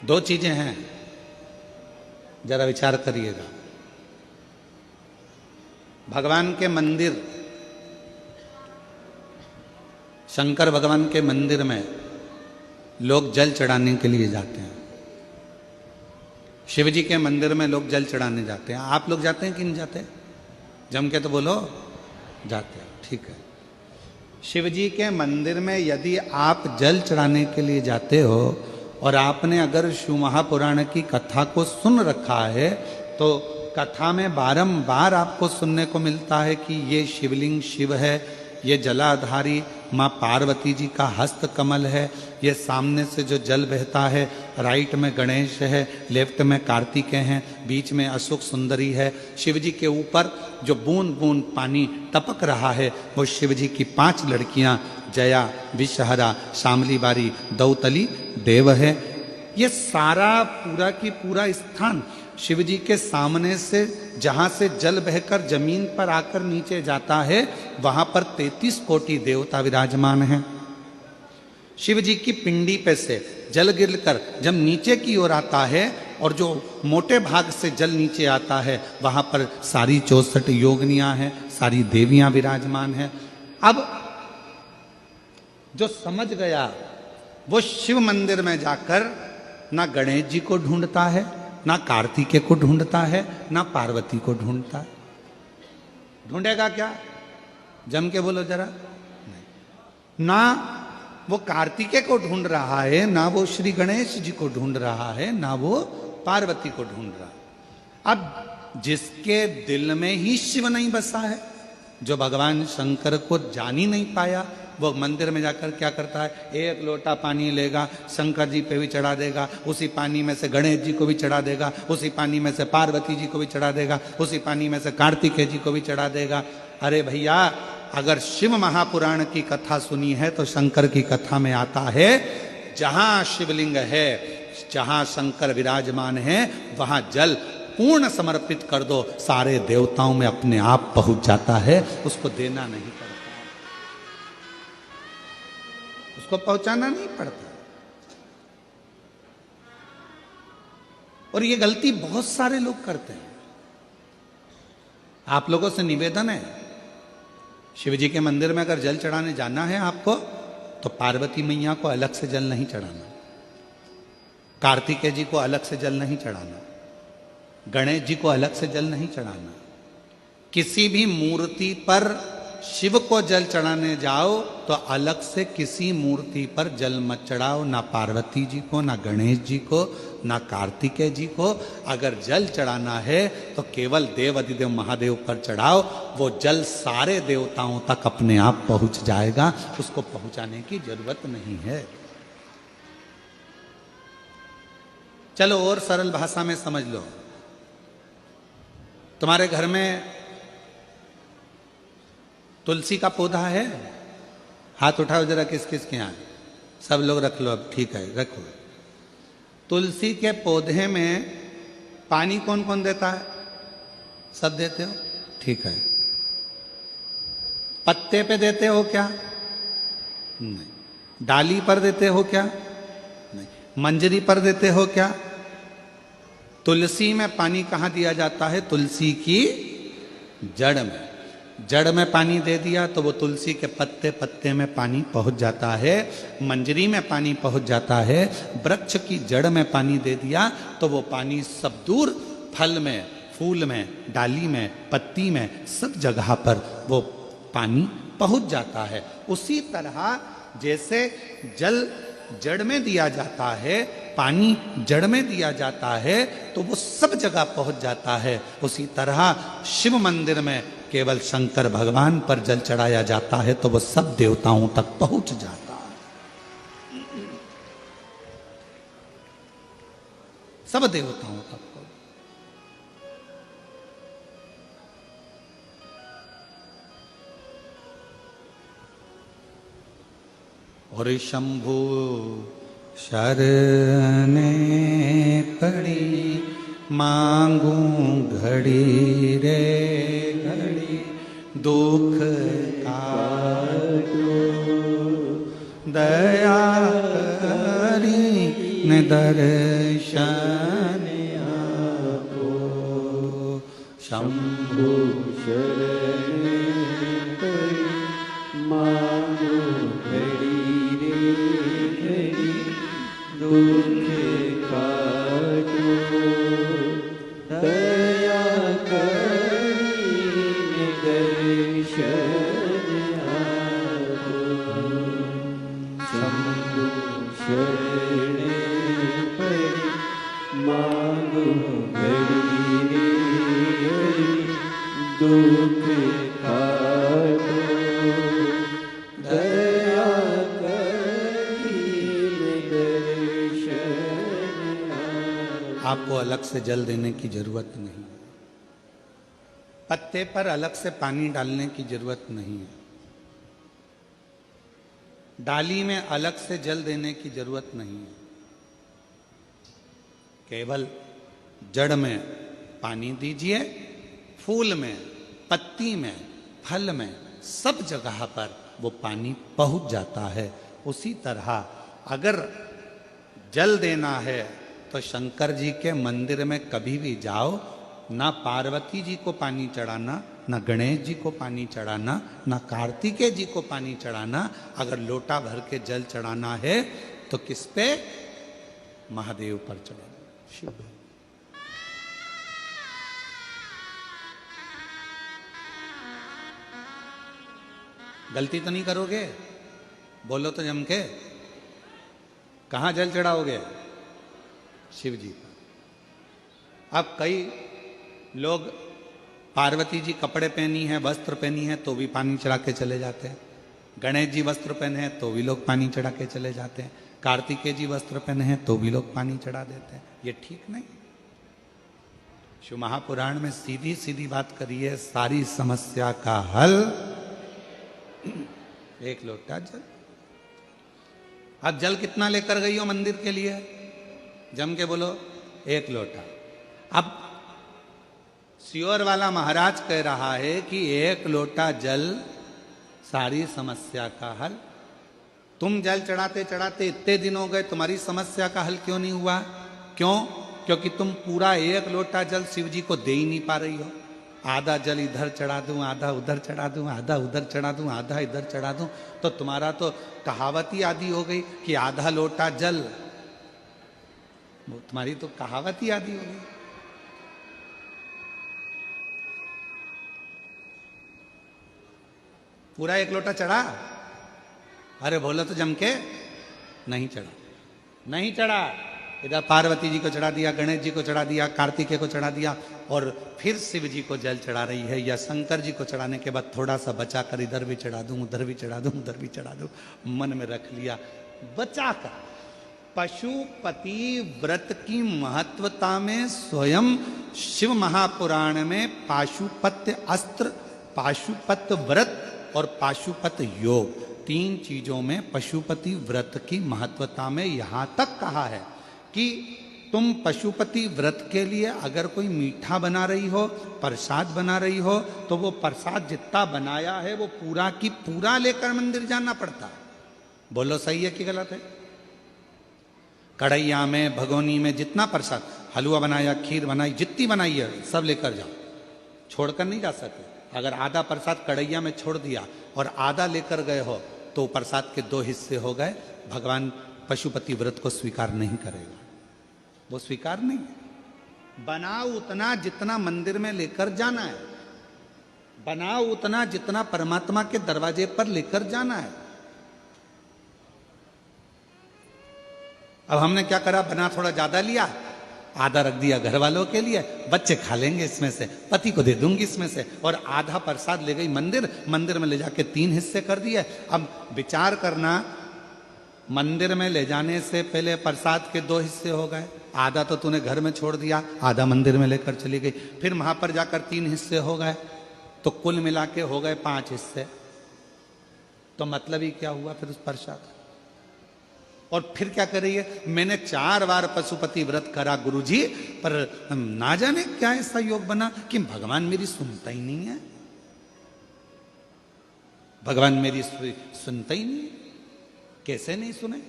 दो चीजें हैं, जरा विचार करिएगा। भगवान के मंदिर, शंकर भगवान के मंदिर में लोग जल चढ़ाने के लिए जाते हैं। शिव जी के मंदिर में लोग जल चढ़ाने जाते हैं। आप लोग जाते हैं कि नहीं जाते? जम के तो बोलो, जाते हैं। ठीक है। शिव जी के मंदिर में यदि आप जल चढ़ाने के लिए जाते हो और आपने अगर शिव महापुराण की कथा को सुन रखा है, तो कथा में बारंबार आपको सुनने को मिलता है कि ये शिवलिंग शिव है, ये जलाधारी माँ पार्वती जी का हस्त कमल है, ये सामने से जो जल बहता है, राइट में गणेश है, लेफ्ट में कार्तिकेय हैं, बीच में अशोक सुंदरी है। शिव जी के ऊपर जो बूंद बूंद पानी टपक रहा है वो शिव जी की 5 लड़कियां जया, विषहरा, शामली बारी, दौतली, देव है। ये सारा पूरा की पूरा स्थान शिव जी के सामने से, जहां से जल बहकर जमीन पर आकर नीचे जाता है, वहां पर 33 कोटि देवता विराजमान हैं। शिव जी की पिंडी पे से जल गिरकर जब नीचे की ओर आता है और जो मोटे भाग से जल नीचे आता है, वहां पर सारी 64 योगिनियां हैं, सारी देवियां विराजमान हैं। अब जो समझ गया वो शिव मंदिर में जाकर ना गणेश जी को ढूंढता है, ना कार्तिकेय को ढूंढता है, ना पार्वती को ढूंढता है। ढूंढेगा क्या? जम के बोलो जरा। नहीं। ना वो कार्तिकेय को ढूंढ रहा है, ना वो श्री गणेश जी को ढूंढ रहा है, ना वो पार्वती को ढूंढ रहा है। अब जिसके दिल में ही शिव नहीं बसा है, जो भगवान शंकर को जान ही नहीं पाया, वो मंदिर में जाकर क्या करता है? एक लोटा पानी लेगा, शंकर जी पे भी चढ़ा देगा, उसी पानी में से गणेश जी को भी चढ़ा देगा, उसी पानी में से पार्वती जी को भी चढ़ा देगा, उसी पानी में से कार्तिकेय जी को भी चढ़ा देगा। अरे भैया, अगर शिव महापुराण की कथा सुनी है तो शंकर की कथा में आता है, जहां शिवलिंग है, जहां शंकर विराजमान है, वहां जल पूर्ण समर्पित कर दो, सारे देवताओं में अपने आप पहुंच जाता है। उसको देना नहीं पड़ता, उसको पहुंचाना नहीं पड़ता। और ये गलती बहुत सारे लोग करते हैं। आप लोगों से निवेदन है, शिव जी के मंदिर में अगर जल चढ़ाने जाना है आपको, तो पार्वती मैया को अलग से जल नहीं चढ़ाना, कार्तिकेय जी को अलग से जल नहीं चढ़ाना, गणेश जी को अलग से जल नहीं चढ़ाना। किसी भी मूर्ति पर शिव को जल चढ़ाने जाओ तो अलग से किसी मूर्ति पर जल मत चढ़ाओ, ना पार्वती जी को, ना गणेश जी को, ना कार्तिकेय जी को। अगर जल चढ़ाना है तो केवल देव अधिदेव महादेव पर चढ़ाओ, वो जल सारे देवताओं तक अपने आप पहुंच जाएगा, उसको पहुंचाने की जरूरत नहीं है। चलो और सरल भाषा में समझ लो। तुम्हारे घर में तुलसी का पौधा है? हाथ उठाओ जरा, किस किस के यहाँ? सब लोग रख लो। अब ठीक है, रखो। तुलसी के पौधे में पानी कौन कौन देता है? सब देते हो? ठीक है। पत्ते पे देते हो क्या? नहीं। डाली पर देते हो क्या? नहीं। मंजरी पर देते हो क्या? तुलसी में पानी कहाँ दिया जाता है? तुलसी की जड़ में। जड़ में पानी दे दिया तो वो तुलसी के पत्ते पत्ते में पानी पहुंच जाता है, मंजरी में पानी पहुंच जाता है, वृक्ष की जड़ में पानी दे दिया तो वो पानी सब दूर फल में, फूल में, डाली में, पत्ती में, सब जगह पर वो पानी पहुंच जाता है। उसी तरह जैसे जल जड़ में दिया जाता है, पानी जड़ में दिया जाता है, तो वो सब जगह पहुंच जाता है। उसी तरह शिव मंदिर में केवल शंकर भगवान पर जल चढ़ाया जाता है तो वो सब देवताओं तक पहुंच जाता है, सब देवताओं तक। और शंभु शरणे पड़ी, मांगू घड़ी रे घड़ी, दुख काटो दया करी ने दर्शन आपो शंभु शरण परी मांगो घड़ी रे घड़ी दुख काटो दया करीने दर्शन आपो शंभु शरण परी मांगो घड़ी रे घड़ी दुख काटो दया करीने दर्शन आपो। आपको अलग से जल देने की जरूरत नहीं, पत्ते पर अलग से पानी डालने की जरूरत नहीं है, डाली में अलग से जल देने की जरूरत नहीं है। केवल जड़ में पानी दीजिए, फूल में, पत्ती में, फल में, सब जगह पर वो पानी पहुंच जाता है। उसी तरह अगर जल देना है तो शंकर जी के मंदिर में कभी भी जाओ, ना पार्वती जी को पानी चढ़ाना, ना गणेश जी को पानी चढ़ाना, ना कार्तिकेय जी को पानी चढ़ाना। अगर लोटा भर के जल चढ़ाना है तो किस पे? महादेव पर चढ़ाना, शिव। गलती तो नहीं करोगे? बोलो तो जम के। कहां जल चढ़ाओगे? शिव जी पर। अब कई लोग पार्वती जी कपड़े पहनी है, वस्त्र पहनी है, तो भी पानी चढ़ा के चले जाते हैं। गणेश जी वस्त्र पहने हैं तो भी लोग पानी चढ़ा के चले जाते हैं। कार्तिकेय जी वस्त्र पहने हैं तो भी लोग पानी चढ़ा देते हैं। ये ठीक नहीं। शिव महापुराण में सीधी सीधी बात करी है, सारी समस्या का हल एक लोटा जल। अब जल कितना लेकर गई हो मंदिर के लिए? जम के बोलो, एक लोटा। अब सियोर वाला महाराज कह रहा है कि एक लोटा जल सारी समस्या का हल। तुम जल चढ़ाते चढ़ाते इतने दिन हो गए, तुम्हारी समस्या का हल क्यों नहीं हुआ? क्यों? क्योंकि तुम पूरा एक लोटा जल शिव जी को दे ही नहीं पा रही हो। आधा जल इधर चढ़ा दूं, आधा उधर चढ़ा दूं, आधा उधर चढ़ा दूं, आधा इधर चढ़ा दूं, तो तुम्हारा तो कहावत ही आदि हो गई कि आधा लोटा जल। तुम्हारी तो कहावत ही आदि हो गई। पूरा एक लोटा चढ़ा? अरे बोलो तो जम के। नहीं चढ़ा, नहीं चढ़ा। इधर पार्वती जी को चढ़ा दिया, गणेश जी को चढ़ा दिया, कार्तिकेय को चढ़ा दिया, और फिर शिव जी को जल चढ़ा रही है। या शंकर जी को चढ़ाने के बाद थोड़ा सा बचा कर इधर भी चढ़ा दूं, उधर भी चढ़ा दूं, उधर भी चढ़ा दूं, मन में रख लिया बचा कर। पशुपति व्रत की महत्वता में स्वयं शिव महापुराण में पाशुपत्य अस्त्र, पाशुपत व्रत और पाशुपत योग, तीन चीजों में पशुपति व्रत की महत्वता में यहां तक कहा है कि तुम पशुपति व्रत के लिए अगर कोई मीठा बना रही हो, प्रसाद बना रही हो, तो वो प्रसाद जितना बनाया है वो पूरा की पूरा लेकर मंदिर जाना पड़ता है। बोलो सही है कि गलत है? कढ़ैया में, भगोनी में जितना प्रसाद, हलवा बनाया, खीर बनाई, जितनी बनाई है सब लेकर जाओ, छोड़कर नहीं जा सकते। अगर आधा प्रसाद कढ़ैया में छोड़ दिया और आधा लेकर गए हो तो प्रसाद के दो हिस्से हो गए। भगवान पशुपति व्रत को स्वीकार नहीं करेगा, वो स्वीकार नहीं है। बनाओ उतना जितना मंदिर में लेकर जाना है, बनाओ उतना जितना परमात्मा के दरवाजे पर लेकर जाना है। अब हमने क्या करा, बना थोड़ा ज्यादा लिया, आधा रख दिया घर वालों के लिए, बच्चे खा लेंगे इसमें से, पति को दे दूंगी इसमें से, और आधा प्रसाद ले गई मंदिर, मंदिर में ले जाके 3 हिस्से कर दिए। अब विचार करना, मंदिर में ले जाने से पहले प्रसाद के 2 हिस्से हो गए, आधा तो तूने घर में छोड़ दिया, आधा मंदिर में लेकर चली गई, फिर वहां पर जाकर 3 हिस्से हो गए, तो कुल मिला के हो गए 5 हिस्से। तो मतलब ही क्या हुआ फिर उस प्रसाद? और फिर क्या कर रही है, मैंने 4 बार पशुपति व्रत करा गुरुजी, पर ना जाने क्या ऐसा योग बना कि भगवान मेरी सुनता ही नहीं है, भगवान मेरी सुनता ही नहीं है। कैसे नहीं सुने?